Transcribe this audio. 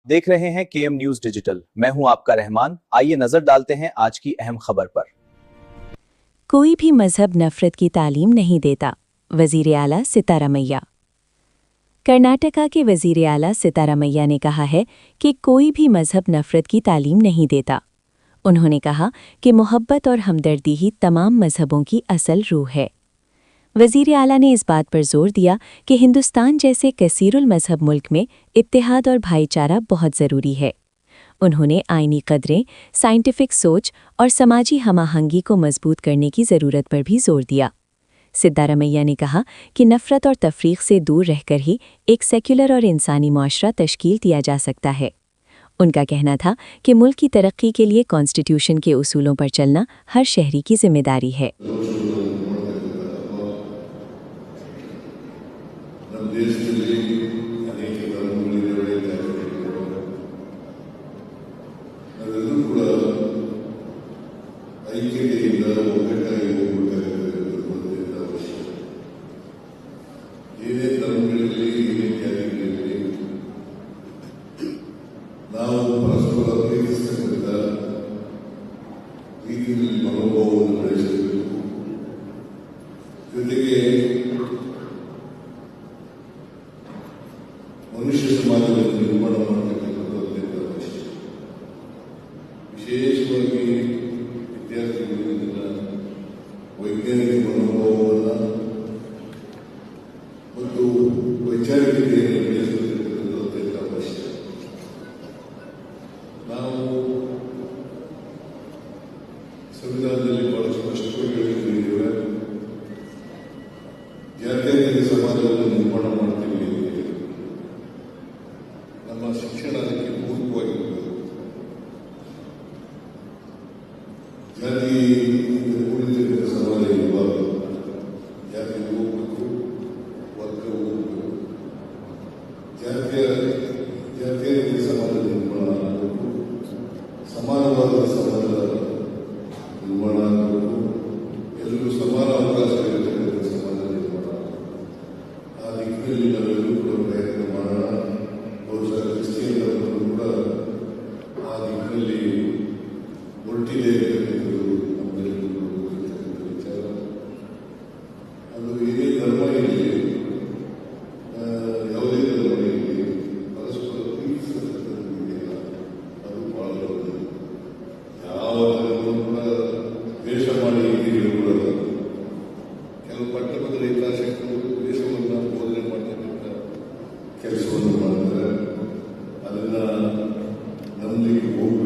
देख रहे हैं केएम न्यूज डिजिटल। मैं हूं आपका रहमान। आइए नजर डालते हैं आज की अहम खबर पर। कोई भी मजहब नफरत की तालीम नहीं देता। वजीर आला सितारामैया। कर्नाटका के वजीर आला सितारामैया ने कहा है कि कोई भी मजहब नफरत की तालीम नहीं देता। उन्होंने कहा कि मोहब्बत और हमदर्दी ही तमाम मजहबों की असल रूह है। वजीर आला ने इस बात पर जोर दिया कि हिंदुस्तान जैसे कसीरुल मजहब मुल्क में इत्तेहाद और भाईचारा बहुत ज़रूरी है। उन्होंने आईनी कदरें, साइंटिफिक सोच और समाजी हमाहंगी को मजबूत करने की ज़रूरत पर भी जोर दिया। सिद्धारमैया ने कहा कि नफ़रत और तफरीक से दूर रहकर ही एक सेक्युलर और इंसानी मुआशरा तश्कील दिया जा सकता है। उनका कहना था कि मुल्क की तरक्की के लिए कॉन्स्टिट्यूशन के उसूलों पर चलना हर शहरी की जिम्मेदारी है। ಮನುಷ್ಯ ಸಮಾಜವನ್ನು ನಿರ್ಮಾಣ ಮಾಡತಕ್ಕಂಥದ್ದು ಅತ್ಯಂತ ಅವಶ್ಯಕ. ವಿಶೇಷವಾಗಿ ವಿದ್ಯಾರ್ಥಿಗಳಿಂದ ವೈಜ್ಞಾನಿಕ ಮನೋಭಾವವನ್ನು ಮತ್ತು ವೈಚಾರಿಕತೆಯನ್ನು ಬೆಳೆಸತಕ್ಕಂಥದ್ದು ಅತ್ಯಂತ ಅವಶ್ಯಕ. ನಾವು ಸಂವಿಧಾನದಲ್ಲಿ ಬಹಳ ಸ್ಪಷ್ಟವಾಗಿ ಹೇಳಿದ್ದೇವೆ, ಜಾತ್ಯತೀತ ಸಮಾಜವನ್ನು ನಿರ್ಮಾಣ ಮಾಡ್ತೀವಿ. ನಮ್ಮ ಶಿಕ್ಷಣ ಅದಕ್ಕೆ ಪೂರಕವಾಗಿರಬೇಕು. ಜಾತಿ ಉಳಿದಿರುವ ಸಮಾಜ ಇರಬಾರದು. ಜಾತಿ ಹೋಗಬೇಕು, ವರ್ಗ ಹೋಗಬೇಕು. ಜಾತ್ಯತೀತ ಸಮಾಜ ನಿರ್ಮಾಣ ಆಗಬೇಕು, ಸಮಾನವಾದ ಸಮಾಜ ನಿರ್ಮಾಣ ಆಗಬೇಕು, ಎಲ್ಲರೂ ಸಮಾನ ಅವಕಾಶ ಇರತಕ್ಕಂಥ ಸಮಾಜ ನಿರ್ಮಾಣ ಆಗಬೇಕು. ಆ ದಿಕ್ಕಿನಲ್ಲಿ ನಾವೆಲ್ಲರೂ ಕೂಡ ಪ್ರಯತ್ನ ಮಾಡೋಣ. ಬಹುಶಃ ಕ್ರಿಸ್ಟಿಯನ್ನರು ಕೂಡ ಆ ದಿಕ್ಕಿನಲ್ಲಿ ಒಟ್ಟಿಗೆ ಇರತಕ್ಕಂಥದ್ದು ನಮ್ಮೆಲ್ಲರಿಗೂ ಗೊತ್ತಿರತಕ್ಕಂಥ ವಿಚಾರ. ಅದು ಏನೇ ಧರ್ಮ ಇರಲಿ, ಯಾವುದೇ ಧರ್ಮ ಇರಲಿ, ಪರಸ್ಪರ ಪ್ರೀತಿಸತಕ್ಕಂಥದ್ದಿದೆಯಲ್ಲ, ಅದು ಬಹಳ ದೊಡ್ಡದು. ಯಾವ ಧರ್ಮವನ್ನು ಕೂಡ ದ್ವೇಷ ಮಾಡಿ ಇರಕೂಡದು. ಕೆಲವು ಪಟ್ಟಣದ ಹಿತಾಸಕ್ತರು ದ್ವೇಷವನ್ನು ಬೋಧನೆ ಮಾಡತಕ್ಕಂಥ ಕೆಲಸವನ್ನು ಮಾಡ್ತಾರೆ. ಅದನ್ನ ನಂಬಲಿಕ್ಕೆ ಹೋಗ್ಬೇಕು.